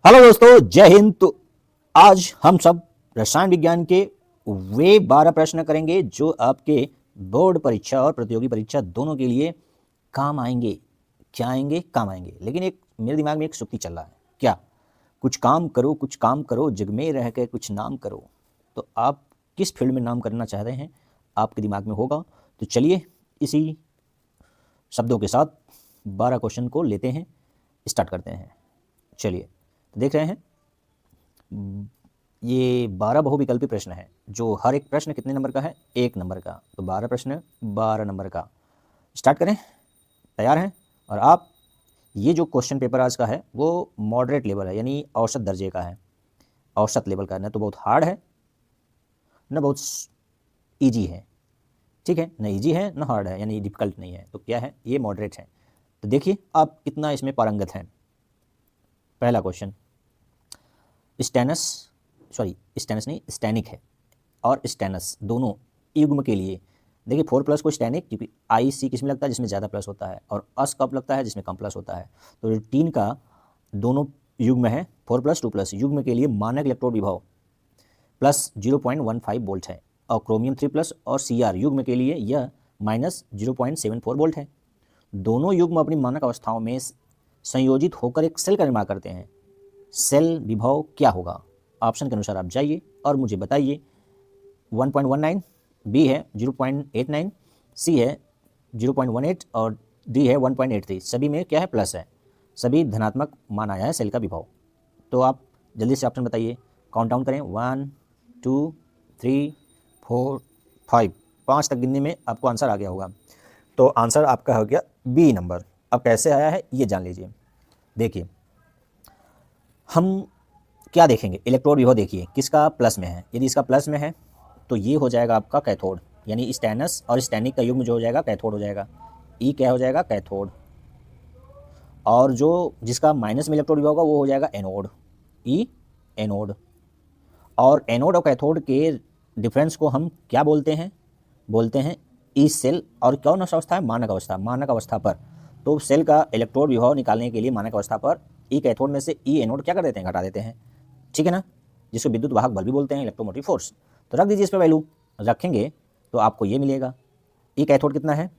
Hello दोस्तों, जय हिंद। तो आज हम सब रसायन विज्ञान के वे 12 प्रश्न करेंगे जो आपके बोर्ड परीक्षा और प्रतियोगी परीक्षा दोनों के लिए काम आएंगे। क्या आएंगे? काम आएंगे। लेकिन एक मेरे दिमाग में एक सुक्ति चल रहा है, क्या कुछ काम करो जग में रह के कुछ नाम करो। तो आप किस फील्ड में नाम करना चाह रहे हैं आपके दिमाग में होगा। तो चलिए इसी शब्दों के साथ 12 क्वेश्चन को लेते हैं, स्टार्ट करते हैं। चलिए, तो देख रहे हैं ये 12 बहुविकल्पी प्रश्न है जो हर एक प्रश्न कितने नंबर का है? 1 नंबर का। तो 12 प्रश्न 12 नंबर का। स्टार्ट करें? तैयार हैं? और आप ये जो क्वेश्चन पेपर आज का है वो मॉडरेट लेवल है, यानी औसत दर्जे का है, औसत लेवल का। न तो बहुत हार्ड है न बहुत ईजी है, ठीक है? न ईजी है न हार्ड है, यानी डिफिकल्ट नहीं है। तो क्या है? ये मॉडरेट है। तो देखिए आप कितना इसमें पारंगत हैं। पहला क्वेश्चन, स्टेनस नहीं, स्टैनिक है और स्टेनस दोनों युग्म के लिए। देखिए 4 प्लस को स्टैनिक, क्योंकि आई सी किस में लगता है? जिसमें ज़्यादा प्लस होता है, और अस कब लगता है? जिसमें कम प्लस होता है। तो टीन का दोनों युग्म है 4 प्लस 2 प्लस, युग्म के लिए मानक इलेक्ट्रोड विभव प्लस 0.15 वोल्ट है, और क्रोमियम 3 प्लस और सी आर युग्म के लिए यह माइनस 0.74 वोल्ट है। दोनों युग्म अपनी मानक अवस्थाओं में संयोजित होकर एक सेल का निर्माण करते हैं। सेल विभव क्या होगा? ऑप्शन के अनुसार आप जाइए और मुझे बताइए। 1.19, बी है 0.89, सी है 0.18 और डी है 1.83। सभी में क्या है? प्लस है, सभी धनात्मक मान आया है सेल का विभव। तो आप जल्दी से ऑप्शन बताइए, काउंट डाउन करें। 1 2 3 4 5, 5 तक गिनने में आपको आंसर आ गया होगा। तो आंसर आपका हो गया बी नंबर। अब कैसे आया है ये जान लीजिए। देखिए हम क्या देखेंगे, इलेक्ट्रोड विभव देखिए किसका प्लस में है। यदि इसका प्लस में है तो ये हो जाएगा आपका कैथोड, यानी स्टैनस और स्टैनिक का युग्म जो हो जाएगा कैथोड हो जाएगा। ई क्या हो जाएगा? कैथोड। और जो जिसका माइनस में इलेक्ट्रोड विभव होगा वो हो जाएगा एनोड, ई एनोड। और एनोड और कैथोड के डिफरेंस को हम क्या बोलते हैं? बोलते हैं ई सेल। और कौन सा अवस्था है? मानक अवस्था। मानक अवस्था पर तो सेल का इलेक्ट्रोड विभव निकालने के लिए मानक अवस्था पर ई कैथोड में से ई एनोड क्या कर देते हैं? घटा देते हैं, ठीक है ना? जिसको विद्युत वाहक बल भी बोलते हैं, इलेक्ट्रोमोटिव फोर्स। तो रख दीजिए इस पर वैल्यू। रखेंगे तो आपको ये मिलेगा। ई कैथोड कितना है?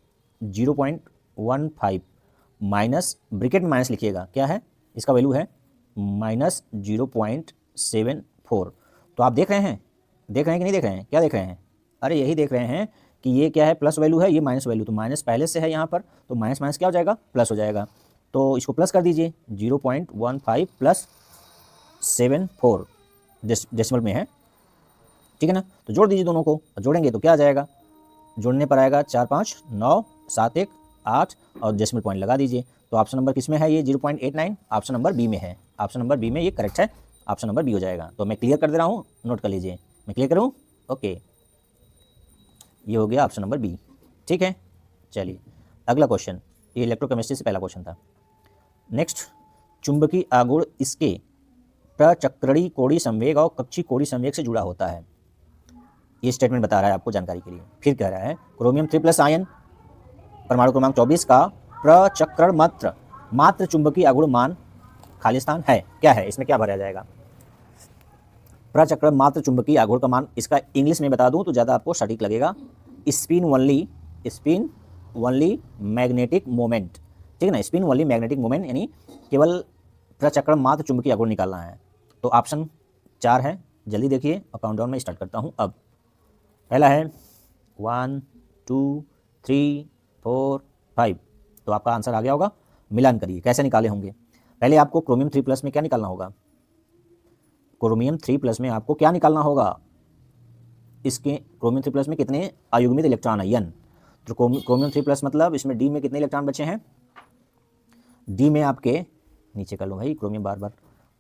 0.15 माइनस, ब्रिकेट में माइनस लिखिएगा, क्या है इसका वैल्यू? है माइनस 0.74। तो आप देख रहे हैं कि नहीं देख रहे हैं? क्या देख रहे हैं? अरे यही देख रहे हैं कि ये क्या है? प्लस वैल्यू है, ये माइनस वैल्यू। तो माइनस पहले से है यहाँ पर, तो माइनस माइनस क्या हो जाएगा? प्लस हो जाएगा। तो इसको प्लस कर दीजिए, 0.15 प्लस 74 डेसिमल में है, ठीक है ना? तो जोड़ दीजिए दोनों को। जोड़ेंगे तो क्या आ जाएगा? जोड़ने पर आएगा 4 5 9 7 1 8 और डेसिमल पॉइंट लगा दीजिए। तो ऑप्शन नंबर किस में है? ये 0.89 ऑप्शन नंबर बी में है। ऑप्शन नंबर बी में ये करेक्ट है, ऑप्शन नंबर बी हो जाएगा। तो मैं क्लियर कर दे रहा हूँ, नोट कर लीजिए। मैं क्लियर करूँ? ओके, ये हो गया ऑप्शन नंबर बी, ठीक है। चलिए अगला क्वेश्चन, ये इलेक्ट्रोकेमिस्ट्री से पहला क्वेश्चन था। नेक्स्ट, चुंबकीय आघूर्ण इसके प्रचक्रणीय कोणीय संवेग और कक्षीय कोणीय संवेग से जुड़ा होता है। ये स्टेटमेंट बता रहा है आपको जानकारी के लिए। फिर कह रहा है क्रोमियम 3 प्लस आयन परमाणु क्रमांक 24 का प्रचक्रण मात्र चुंबकीय आघूर्ण मान खाली स्थान है। क्या है इसमें? क्या भरा जाएगा? प्रचक्रण मात्र चुंबकीय आघूर्ण का मान, इसका इंग्लिश में बता दूं तो ज़्यादा आपको सटीक लगेगा। स्पिन ओनली मैग्नेटिक मोमेंट, ठीक है ना? स्पिन ओनली मैग्नेटिक मोमेंट, यानी केवल प्रचक्रण मात्र चुंबकीय आघूर्ण निकालना है। तो ऑप्शन 4 है, जल्दी देखिए और काउंटडाउन में स्टार्ट करता हूँ। अब पहला है 1 2 3 4 5। तो आपका आंसर आ गया होगा। मिलान करिए कैसे निकाले होंगे। पहले आपको क्रोमियम 3 प्लस में क्या निकालना होगा? क्रोमियम 3 प्लस में आपको क्या निकालना होगा? इसके क्रोमियम 3 प्लस में कितने अयुग्मित इलेक्ट्रॉन है? यन। तो क्रोमियम 3 प्लस मतलब इसमें डी में कितने इलेक्ट्रॉन बचे हैं? डी में आपके, नीचे कर लो भाई क्रोमियम बार बार।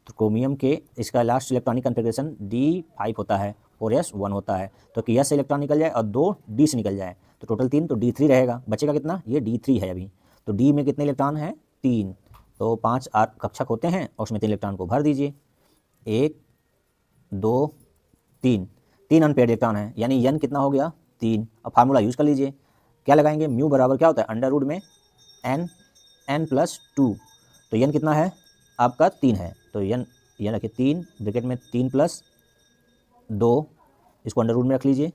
तो क्रोमियम के इसका लास्ट इलेक्ट्रॉनिक कन्फिग्रेशन D5 होता है और S1 होता है। तो कि S से इलेक्ट्रॉन निकल जाए और 2 D से निकल जाए तो टोटल 3, तो D3 रहेगा। बचेगा कितना? ये D3 है अभी। तो D में कितने इलेक्ट्रॉन हैं? 3। तो 5 कक्षक होते हैं और उसमें 3 इलेक्ट्रॉन को भर दीजिए। 1 2 3, 3 अनपेड इलेक्ट्रॉन है, यानी n कितना हो गया? 3। अब फार्मूला यूज़ कर लीजिए। क्या लगाएंगे? म्यू बराबर क्या होता है? अंडर रूट में n प्लस 2। तो n कितना है आपका? 3 है। तो n यहाँ रखिए 3 ब्रैकेट में 3 प्लस 2, इसको अंडर रूट में रख लीजिए,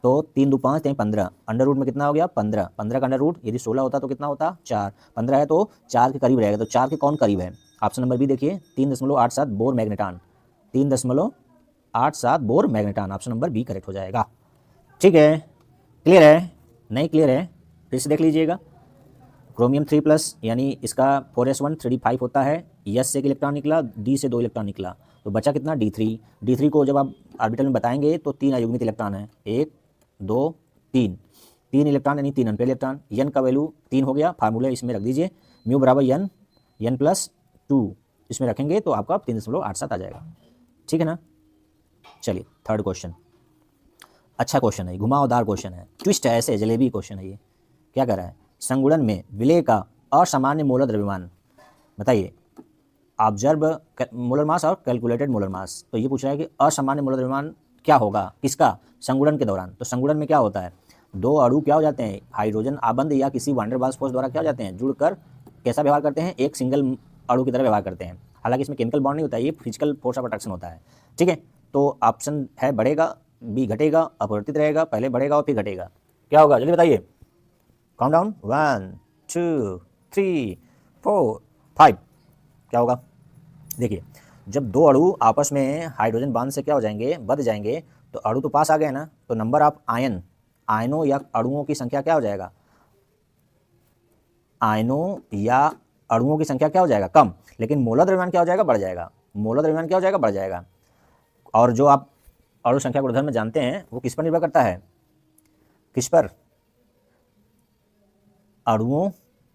तो 3 2 5 यानी 15, अंडर रूट में कितना हो गया 15, 15 का अंडर रूट यदि 16 होता तो कितना होता 4, 15 है तो 4 के करीब रहेगा, तो 4 के कौन करीब है? ऑप्शन नंबर बी देखिए 3.87 Bohr magneton, 3.87 Bohr magneton, option number B correct हो जाएगा। ठीक है, क्लियर है? नहीं क्लियर है फिर से देख लीजिएगा। क्रोमियम 3+ यानी इसका 4s1 3d5 होता है, यस से एक इलेक्ट्रॉन निकला, डी से 2 इलेक्ट्रॉन निकला, तो बचा कितना d3। d3 को जब आप ऑर्बिटल में बताएंगे तो 3 अयुग्मित इलेक्ट्रॉन है, 1 2 3, 3 इलेक्ट्रॉन यानी 3 अनपेयर इलेक्ट्रॉन। यन का वैल्यू 3 हो गया, फार्मूला इसमें रख दीजिए, म्यू बराबर यन प्लस 2 इसमें रखेंगे तो आपका 3.87 आ जाएगा। ठीक है ना। चलिए थर्ड क्वेश्चन, अच्छा क्वेश्चन है, घुमावदार क्वेश्चन है, ट्विस्ट है, ऐसे जलेबी क्वेश्चन है ये। क्या कर रहा है? संगुणन में विलेय का असामान्य मोलर द्रव्यमान बताइए, ऑब्जर्व मोलर मास और कैलकुलेटेड मोलर मास। तो ये पूछ रहा है कि असामान्य मोलर द्रव्यमान क्या होगा किसका? संगुणन के दौरान। तो संगुणन में क्या होता है, दो अणु क्या हो जाते हैं, हाइड्रोजन आबंध या किसी वान डेर वाल्स फोर्स द्वारा क्या हो जाते हैं, जुड़कर कैसा व्यवहार करते हैं, एक सिंगल अणु की तरह व्यवहार करते हैं। हालांकि इसमें केमिकल बॉन्ड नहीं होता है, ये फिजिकल फोर्स ऑफ अट्रैक्शन होता है। ठीक है, तो ऑप्शन है बढ़ेगा, बी घटेगा, अपरिवर्तित रहेगा, पहले बढ़ेगा और फिर घटेगा। क्या होगा जल्दी बताइए, काउंट डाउन, 1 2 3 4 5। क्या होगा? देखिए, जब दो अणु आपस में हाइड्रोजन बांध से क्या हो जाएंगे, बंध जाएंगे, तो अणु तो पास आ गए ना, तो नंबर ऑफ आयनों या अणुओं की संख्या क्या हो जाएगा, आयनों या अणुओं की संख्या क्या हो जाएगा, कम। लेकिन मोलर द्रव्यमान क्या हो जाएगा, बढ़ जाएगा। मोलर द्रव्यमान क्या हो जाएगा, बढ़ जाएगा। और जो आप अणु संख्या गुणधर्म में जानते हैं वो किस पर निर्भर करता है, किस पर, अणुओं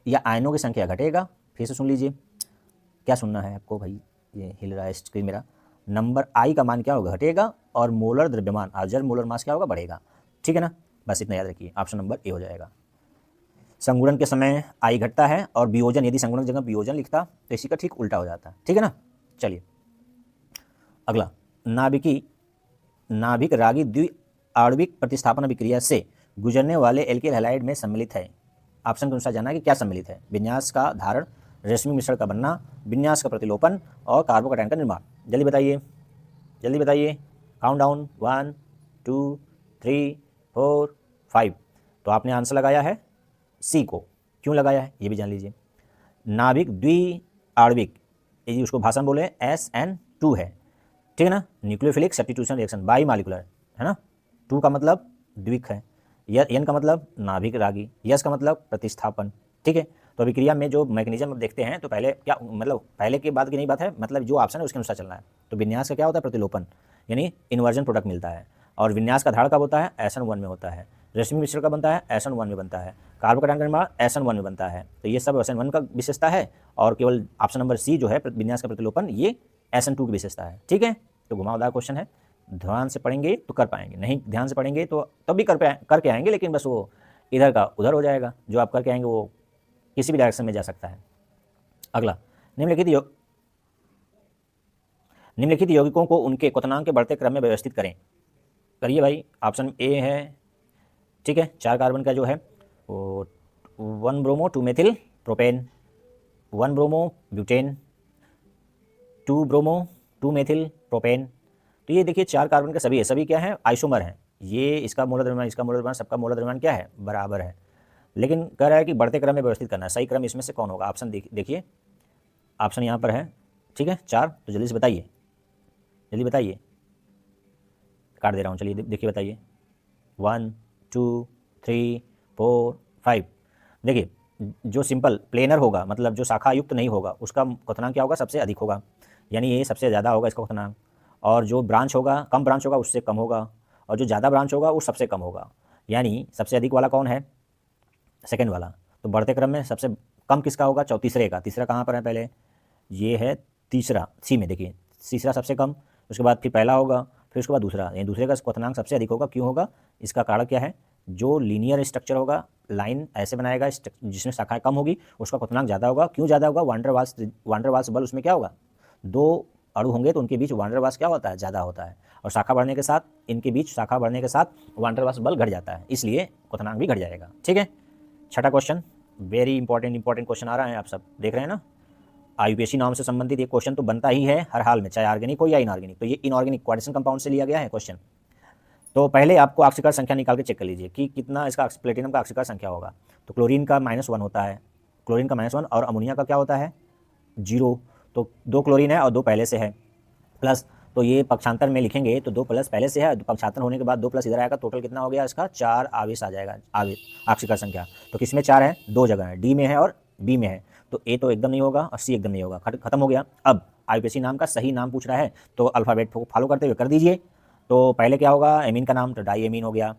या आयनों की संख्या घटेगा। फिर से सुन लीजिए, क्या सुनना है आपको भाई, ये हिल रहा है स्क्रीन मेरा। नंबर आई का मान क्या होगा, घटेगा, और मोलर द्रव्यमान ऑब्जर्व मोलर मास क्या होगा, बढ़ेगा। ठीक है ना, बस इतना याद रखिए, ऑप्शन नंबर ए हो जाएगा। संगुणन के समय आई घटता है और वियोजन, यदि संगुणन की जगह वियोजन लिखता तो इसी का ठीक उल्टा हो जाता। ठीक है ना। चलिए अगला, नाभिक रागी द्विआण्विक प्रतिस्थापन अभिक्रिया से गुजरने वाले एल्किल हैलाइड में सम्मिलित है। ऑप्शन के अनुसार जानना कि क्या सम्मिलित है, विन्यास का धारण, रेशमी मिश्रण का बनना, विन्यास का प्रतिलोपन और कार्बोकैटायन का निर्माण। जल्दी बताइए, जल्दी बताइए, काउंट डाउन, 1 2 3 4 5। तो आपने आंसर लगाया है सी को, क्यों लगाया है ये भी जान लीजिए। नाभिक द्विआण्विक, यदि उसको भाषण बोले SN2 है। ठीक है ना, nucleophilic substitution reaction, by molecular है ना। 2 का मतलब द्विक है, एन का मतलब नाभिक रागी, यस का मतलब प्रतिस्थापन। ठीक है, तो अभिक्रिया में जो मैकेनिज्म देखते हैं तो पहले क्या मतलब, पहले की बात की नहीं बात है, मतलब जो ऑप्शन है उसके अनुसार चलना है। तो विन्यास का क्या होता है, प्रतिलोपन, यानी इन्वर्जन प्रोडक्ट मिलता है। और विन्यास का धारण कब होता है, SN1 में होता है। रेशमी मिश्रण का बनता है, SN1 में बनता है। कार्बोकैटायन का निर्माण SN1 में बनता है। तो ये सब SN1 का विशेषता है, और केवल ऑप्शन नंबर सी जो है विन्यास का प्रतिलोपन, ये SN2 की विशेषता है। ठीक है, तो घुमावदार क्वेश्चन है, ध्यान से पढ़ेंगे तो कर पाएंगे, नहीं ध्यान से पढ़ेंगे तो तब भी करके आएंगे, लेकिन बस वो इधर का उधर हो जाएगा। जो आप करके आएंगे वो किसी भी डायरेक्शन में जा सकता है। अगला, निम्नलिखित यौगिकों को उनके क्वथनांक के बढ़ते क्रम में व्यवस्थित करें। करिए भाई, ऑप्शन ए है, ठीक है, 4 कार्बन का जो है वो 1 bromo 2 methyl propane, 1 bromo butane, 2 bromo 2 methyl propane. तो ये देखिए 4 कार्बन के सभी है, सभी क्या है, आइसोमर हैं। ये इसका मोलर द्रव्यमान, इसका मोलर द्रव्यमान, सबका मोलर द्रव्यमान क्या है, बराबर है। लेकिन कह रहा है कि बढ़ते क्रम में व्यवस्थित करना है। सही क्रम इसमें से कौन होगा? ऑप्शन देखिए, ऑप्शन यहाँ पर है, ठीक है 4। तो जल्दी से बताइए, जल्दी बताइए, काट दे रहा हूँ, चलिए देखिए बताइए, 1 2 3 4 5। देखिए, जो सिंपल प्लेनर होगा, मतलब जो शाखा युक्त नहीं होगा, उसका क्वथनांक क्या होगा, सबसे अधिक होगा, यानी ये सबसे ज़्यादा होगा इसका क्वथनांक। और जो ब्रांच होगा, कम ब्रांच होगा, उससे कम होगा, और जो ज़्यादा ब्रांच होगा वो सबसे कम होगा। यानी सबसे अधिक वाला कौन है, सेकेंड वाला। तो बढ़ते क्रम में सबसे कम किसका होगा, तीसरे का। तीसरा कहाँ पर है, पहले ये है तीसरा, सी में देखिए, तीसरा सबसे कम, उसके बाद फिर पहला होगा, फिर उसके बाद दूसरा, यानी दूसरे का क्वथनांक सबसे अधिक होगा। क्यों होगा, इसका कारण क्या है, जो लीनियर स्ट्रक्चर होगा, लाइन ऐसे बनाएगा जिसमें शाखाएं कम होगी, उसका क्वथनांक ज़्यादा होगा। क्यों ज़्यादा होगा, वान डेर वाल्स बल उसमें क्या होगा, 2 अणु होंगे तो उनके बीच वान डेर वाल्स क्या होता है, ज़्यादा होता है। और शाखा बढ़ने के साथ, इनके बीच शाखा बढ़ने के साथ वान डेर वाल्स बल घट जाता है, इसलिए क्वथनांक भी घट जाएगा। ठीक है, छठा क्वेश्चन, वेरी इंपॉर्टेंट क्वेश्चन आ रहा है, आप सब देख रहे हैं ना। आईयूपीएसी नाम से संबंधित ये क्वेश्चन तो बनता ही है हर हाल में, चाहे ऑर्गेनिक हो या इनऑर्गेनिक। तो ये इनऑर्गेनिक क्वाड्रेशन कंपाउंड से लिया गया है क्वेश्चन। तो पहले आपको ऑक्सीकरण संख्या निकाल के चेक कर लीजिए कि कितना इसका प्लेटिनम का ऑक्सीकरण संख्या होगा। तो क्लोरीन का -1 होता है, क्लोरीन का -1, और अमोनिया का क्या होता है 0। तो 2 क्लोरीन है और 2 पहले से है, प्लस, तो ये पक्षांतर में लिखेंगे तो 2 प्लस पहले से है, पक्षांतर होने के बाद 2 प्लस इधर आएगा, टोटल कितना हो गया इसका 4 आवेश आ जाएगा, ऑक्सीकरण संख्या। तो किसमें 4 है, 2 जगह है, डी में है और बी में है। तो ए तो एकदम नहीं होगा और सी एकदम नहीं होगा, खत्म हो गया। अब आईयूपीएसी नाम का सही नाम पूछ रहा है तो अल्फ़ाबेट को फॉलो करते हुए कर दीजिए। तो पहले क्या होगा, एमीन का नाम तो डाई एमीन हो गया,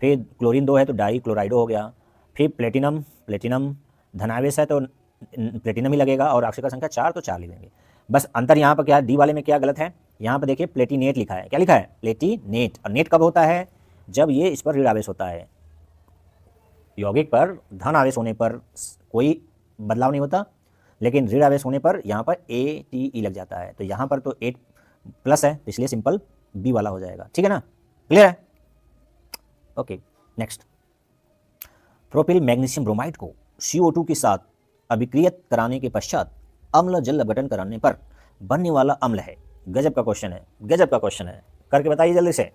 फिर क्लोरीन 2 है तो डाई क्लोराइडो हो गया, फिर प्लेटिनम धनावेश है तो प्लेटिनम ही लगेगा, और ऑक्सीकरण संख्या 4 तो 4 लिखेंगे। बस अंतर यहाँ पर क्या, डी वाले में क्या गलत है, यहाँ पर देखिए प्लेटिनेट लिखा है, क्या लिखा है प्लेटिनेट। और नेट कब होता है, जब ये इस पर ऋण आवेश होता है, यौगिक पर धन आवेश होने पर कोई बदलाव नहीं होता, लेकिन ऋण आवेश होने पर यहाँ पर ATE लग जाता है। तो यहाँ पर तो 8+ है, इसलिए सिंपल बी वाला हो जाएगा, ठीक है ना, क्लियर है। Okay next, propyl magnesium bromide को CO2 के साथ अभिक्रियत कराने के पश्चात अम्ल जल अपघटन कराने पर बनने वाला अम्ल है। गजब का क्वेश्चन है, गजब का क्वेश्चन है, करके बताइए जल्दी से।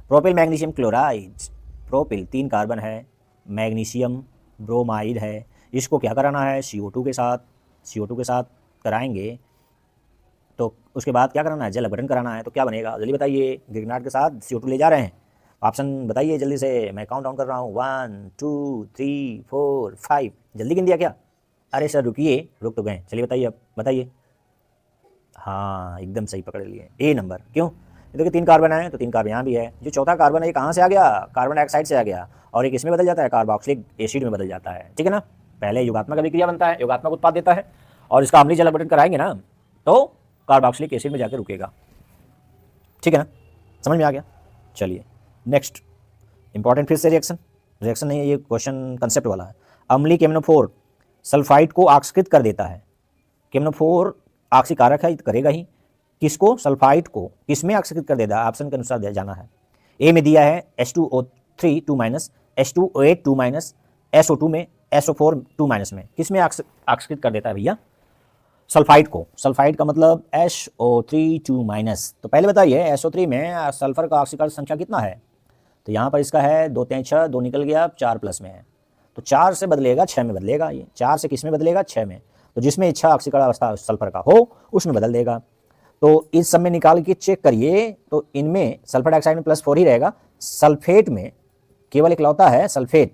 Propyl magnesium chloride, propyl 3 carbon है, मैग्नीशियम ब्रोमाइड है, इसको क्या कराना है CO2 के साथ कराएंगे, तो उसके बाद क्या कराना है, जल अपघटन कराना है। तो क्या बनेगा जल्दी बताइए, ग्रिग्नार्ड के साथ CO2 ले जा रहे हैं, ऑप्शन बताइए जल्दी से, मैं काउंट डाउन कर रहा हूँ 1 2 3 4 5। जल्दी गिन दिया क्या, अरे सर रुकिए, रुक तो गए, चलिए बताइए, अब बताइए। हाँ एकदम सही पकड़ लिए, ए नंबर। क्यों, ये देखिए 3 कार्बन है तो 3 कार्बन यहाँ भी है, जो चौथा कार्बन है ये कहाँ से आ गया, कार्बन डाइऑक्साइड से आ गया, और एक इसमें बदल जाता है, कार्बोक्सिलिक एसिड में बदल जाता है, ठीक है ना। पहले युगात्मक अभिक्रिया बनता है, युगात्मक उत्पाद देता है, और इसका अम्लीय जल अपघटन कराएंगे ना तो कार्बोक्सिलिक एसिड में जाकर रुकेगा, ठीक है ना, समझ में आ गया। चलिए नेक्स्ट, इंपॉर्टेंट फिर से रिएक्शन नहीं है ये, क्वेश्चन कंसेप्ट वाला है। अम्लीय केमनोफोर सल्फाइड को ऑक्सीकृत कर देता है। केमनोफोर ऑक्सीकारक है, करेगा ही, किसको, सल्फाइड को, किसमें ऑक्सीकृत कर देता है, ऑप्शन के अनुसार जाना है। ए में दिया है H2O3 2-, H2O8 2-, SO2 में, SO4 2- में, किसमें ऑक्सीकृत कर देता है भैया, सल्फाइड को। सल्फाइड का मतलब SO3 2-। तो पहले बताइए SO3 में सल्फर का ऑक्सीकरण संख्या कितना है, तो यहाँ पर इसका है 2 3 6, 2 निकल गया, 4+ में है, तो 4 से बदलेगा 6 में बदलेगा, ये 4 से किस में बदलेगा, 6 में। तो जिसमें इच्छा ऑक्सीकरण अवस्था सल्फर का हो उसमें बदल देगा। तो इस सब में निकाल के चेक करिए, तो इनमें सल्फर डाइऑक्साइड में +4 ही रहेगा, सल्फेट में केवल इकलौता है सल्फेट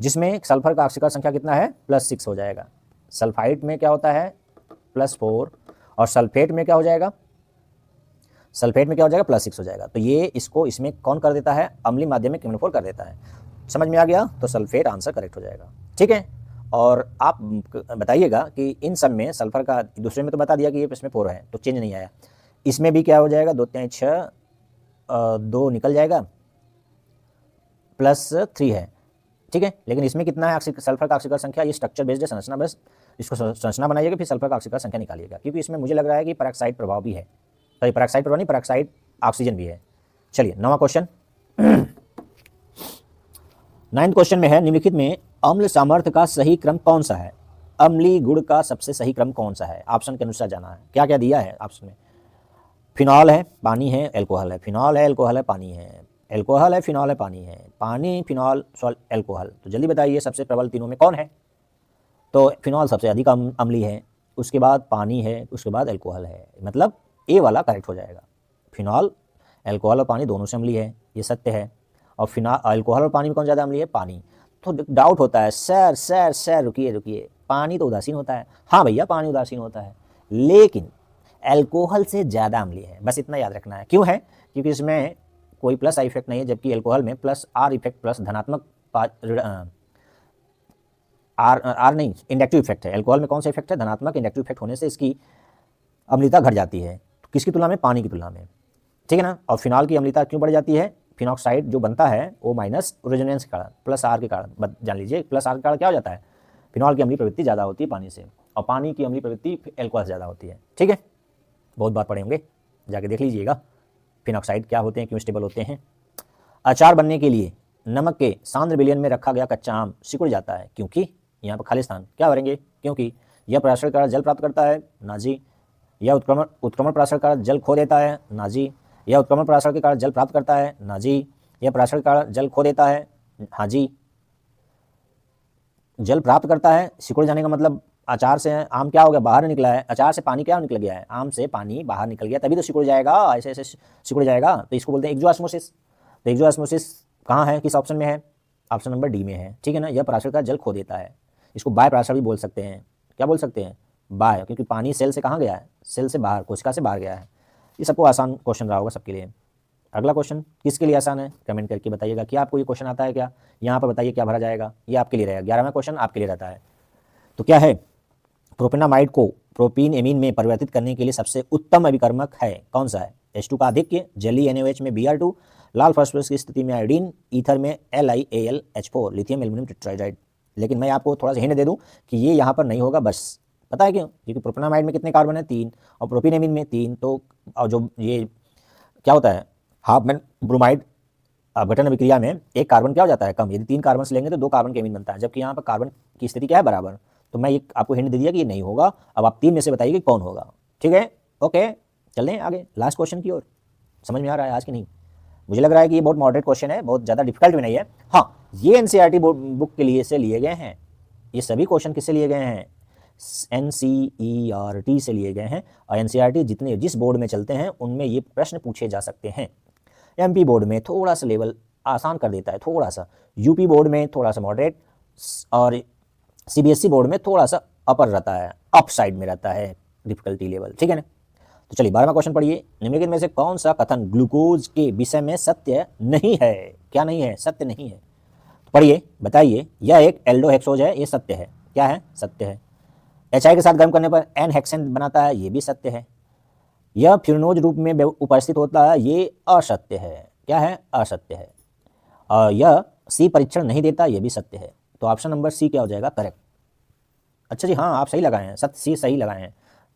जिसमें सल्फर का ऑक्सीकरण संख्या कितना है, +6 हो जाएगा। सल्फाइड में क्या होता है +4, और सल्फेट में क्या हो जाएगा, +6 हो जाएगा। तो ये इसको इसमें कौन कर देता है, अम्लीय माध्यम में केमनोफोर कर देता है। समझ में आ गया, तो सल्फेट आंसर करेक्ट हो जाएगा, ठीक है। और आप बताइएगा कि इन सब में सल्फर का, दूसरे में तो बता दिया कि ये इसमें 4 है तो चेंज नहीं आया, इसमें भी क्या हो जाएगा, 2 3 6, 2 निकल जाएगा, +3 है, ठीक है। लेकिन इसमें कितना है सल्फर का ऑक्सीकरण संख्या, ये स्ट्रक्चर बेस्ड है, संरचना बस इसको संरचना बनाइएगा, फिर सल्फर का ऑक्सीकरण संख्या निकालिएगा, क्योंकि इसमें मुझे लग रहा है कि पेरोक्साइड प्रभाव भी है, सॉरी पेरोक्साइड प्रभाव नहीं, पेरोक्साइड ऑक्सीजन भी है। चलिए 9वां क्वेश्चन, 9th क्वेश्चन में है, निम्नलिखित में अम्ल सामर्थ्य का सही क्रम कौन सा है, अम्लीय गुण का सबसे सही क्रम कौन सा है, ऑप्शन के अनुसार जाना है। क्या क्या दिया है ऑप्शन में, फिनॉल है, पानी है, एल्कोहल है, फिनॉल है, एल्कोहल है, पानी है, एल्कोहल है, फिनॉल है, पानी है, पानी, फिनॉल, एल्कोहल। तो जल्दी बताइए सबसे प्रबल तीनों में कौन है, तो फिनॉल सबसे अधिक अम्लीय है, उसके बाद पानी है, उसके बाद एल्कोहल है, मतलब ए वाला करेक्ट हो जाएगा। फिनॉल, एल्कोहल और पानी दोनों से अम्लीय है, ये सत्य है। और एल्कोहल और पानी में कौन ज़्यादा अम्लीय है, पानी। तो डाउट होता है, सर रुकिए, पानी तो उदासीन होता है, हाँ भैया पानी उदासीन होता है, लेकिन एल्कोहल से ज़्यादा अम्लीय है, बस इतना याद रखना है। क्यों है, क्योंकि इसमें कोई प्लस आई इफेक्ट नहीं है, जबकि एल्कोहल में +R इफेक्ट प्लस धनात्मक आर नहीं, इंडक्टिव इफेक्ट है। एल्कोहल में कौन सा इफेक्ट है, धनात्मक इंडक्टिव इफेक्ट होने से इसकी अम्लीयता घट जाती है, तो किसकी तुलना में, पानी की तुलना में, ठीक है ना। और फिनॉल की अम्लीयता क्यों बढ़ जाती है, फिनॉक्साइड जो बनता है वो माइनस रेजोनेंस के कारण, +R के कारण, जान लीजिए +R के कारण क्या हो जाता है, फिनॉल की अम्लीय प्रवृत्ति ज़्यादा होती है पानी से, और पानी की अम्लीय प्रवृत्ति एल्कोहल से ज़्यादा होती है, ठीक है। बहुत बार पढ़े होंगे, जाके देख लीजिएगा फिनॉक्साइड क्या होते हैं, क्यों स्टेबल होते हैं। अचार बनने के लिए नमक के सांद्र विलयन में रखा गया कच्चा आम सिकुड़ जाता है, क्योंकि यहाँ पर खालिस्तान क्या भरेंगे, क्योंकि यह पराशर के कारण जल प्राप्त करता है, ना जी। यह उत्क्रमण पराशर के कारण जल खो देता है, ना जी। यह उत्क्रमण पराशर के कारण जल प्राप्त करता है, ना जी। यह पराशर के कारण जल खो देता है, हाँ जी। जल प्राप्त करता है, सिकुड़ जाने का मतलब अचार से आम क्या हो गया, बाहर निकला है, अचार से पानी क्या निकल गया है, आम से पानी बाहर निकल गया, तभी तो सिकुड़ जाएगा, ऐसे ऐसे सिकुड़ जाएगा, तो इसको बोलते हैं एक्जोऑस्मोसिस। तो एक्जोऑस्मोसिस कहाँ है, किस ऑप्शन में है, ऑप्शन नंबर डी में है, ठीक है ना। यह पराशर का जल खो देता है, इसको बाय पराशर भी बोल सकते हैं। क्या बोल सकते हैं, बाय, क्योंकि पानी सेल से कहाँ गया है, सेल से बाहर, कोशिका से बाहर गया है। ये सबको आसान क्वेश्चन रहा होगा सबके लिए। अगला क्वेश्चन किसके लिए आसान है, कमेंट करके बताइएगा। क्या आपको ये क्वेश्चन आता है क्या, यहाँ पर बताइए क्या भरा जाएगा, ये आपके लिए रहेगा। 11वां क्वेश्चन आपके लिए रहता है। तो क्या है, प्रोपेनामाइड को प्रोपीन एमीन में परिवर्तित करने के लिए सबसे उत्तम अभिकर्मक है, कौन सा है। H2 का आधिक्य, जली NaOH में Br2, लाल फास्फोरस की स्थिति में आयोडीन, ईथर में LiAlH4, लिथियम एल्यूमिनियम टेट्राइड्राइड। लेकिन मैं आपको थोड़ा सा हिंट दे दूं कि ये यहाँ पर नहीं होगा, बस पता है क्यों, क्योंकि प्रोपेनामाइड में कितने कार्बन है, 3, और प्रोपीन एमीन में 3, तो और जो ये क्या होता है, हाफ मैन ब्रोमाइड अपघटन अभिक्रिया में एक कार्बन क्या हो जाता है, कम। यदि 3 कार्बन से लेंगे तो 2 कार्बन के एमीन बनता है, जबकि यहाँ पर कार्बन की स्थिति क्या है, बराबर। तो मैं ये आपको हिंट दे दिया कि ये नहीं होगा। अब आप 3 में से बताइए कि कौन होगा, ठीक है। ओके, चलते हैं आगे लास्ट क्वेश्चन की ओर। समझ में आ रहा है आज की नहीं, मुझे लग रहा है कि ये बहुत मॉडरेट क्वेश्चन है, बहुत ज़्यादा डिफिकल्ट भी नहीं है। हाँ, ये NCERT बुक के लिए से लिए गए हैं, ये सभी क्वेश्चन किससे लिए गए हैं, NCERT से लिए गए हैं। और NCERT जितने जिस बोर्ड में चलते हैं उनमें ये प्रश्न पूछे जा सकते हैं। MP बोर्ड में थोड़ा सा लेवल आसान कर देता है, थोड़ा सा, UP बोर्ड में थोड़ा सा मॉडरेट, और CBSE बोर्ड में थोड़ा सा अपर रहता है, अप साइड में रहता है डिफिकल्टी लेवल, ठीक है ना। तो चलिए 12वां क्वेश्चन पढ़िए। निम्नलिखित में से कौन सा कथन ग्लूकोज के विषय में सत्य नहीं है, क्या नहीं है, सत्य नहीं है। तो पढ़िए, बताइए। यह एक एल्डोहेक्सोज है, ये सत्य है, क्या है, सत्य है। HI के साथ गर्म करने पर N हेक्सेन बनता है, ये भी सत्य है। यह फ्यूरनोज रूप में उपस्थित होता है, ये असत्य है, क्या है, असत्य है। और यह C परीक्षण नहीं देता, ये भी सत्य है। तो ऑप्शन नंबर C क्या हो जाएगा, करेक्ट। अच्छा जी, हाँ आप सही लगाए हैं, सत्य C सही लगाए हैं,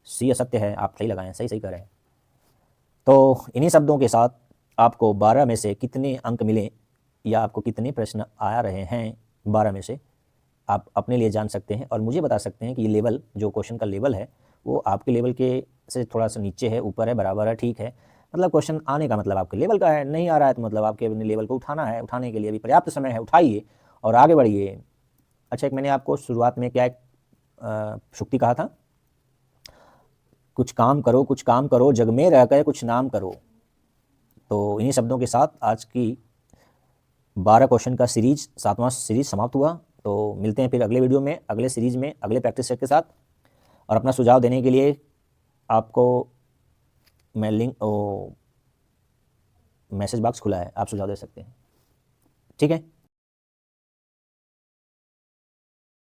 C असत्य है, आप सही लगाए हैं, सही सही कर रहे हैं। तो इन्हीं शब्दों के साथ आपको 12 में से कितने अंक मिले या आपको कितने प्रश्न आ रहे हैं 12 में से, आप अपने लिए जान सकते हैं और मुझे बता सकते हैं कि ये लेवल, जो क्वेश्चन का लेवल है, वो आपके लेवल के से थोड़ा सा नीचे है, ऊपर है, बराबर है, ठीक है। मतलब क्वेश्चन आने का मतलब आपके लेवल का है, नहीं आ रहा है तो मतलब आपके अपने लेवल को उठाना है, उठाने के लिए भी पर्याप्त समय है, उठाइए और आगे बढ़िए। अच्छा, एक मैंने आपको शुरुआत में क्या एक शुक्ति कहा था, कुछ काम करो, कुछ काम करो, जग में रह कर कुछ नाम करो। तो इन्हीं शब्दों के साथ आज की 12 क्वेश्चन का सीरीज, 7वां सीरीज समाप्त हुआ। तो मिलते हैं फिर अगले वीडियो में, अगले सीरीज में, अगले प्रैक्टिस सेट के साथ। और अपना सुझाव देने के लिए आपको मैं मैसेज बॉक्स खुला है, आप सुझाव दे सकते हैं, ठीक है।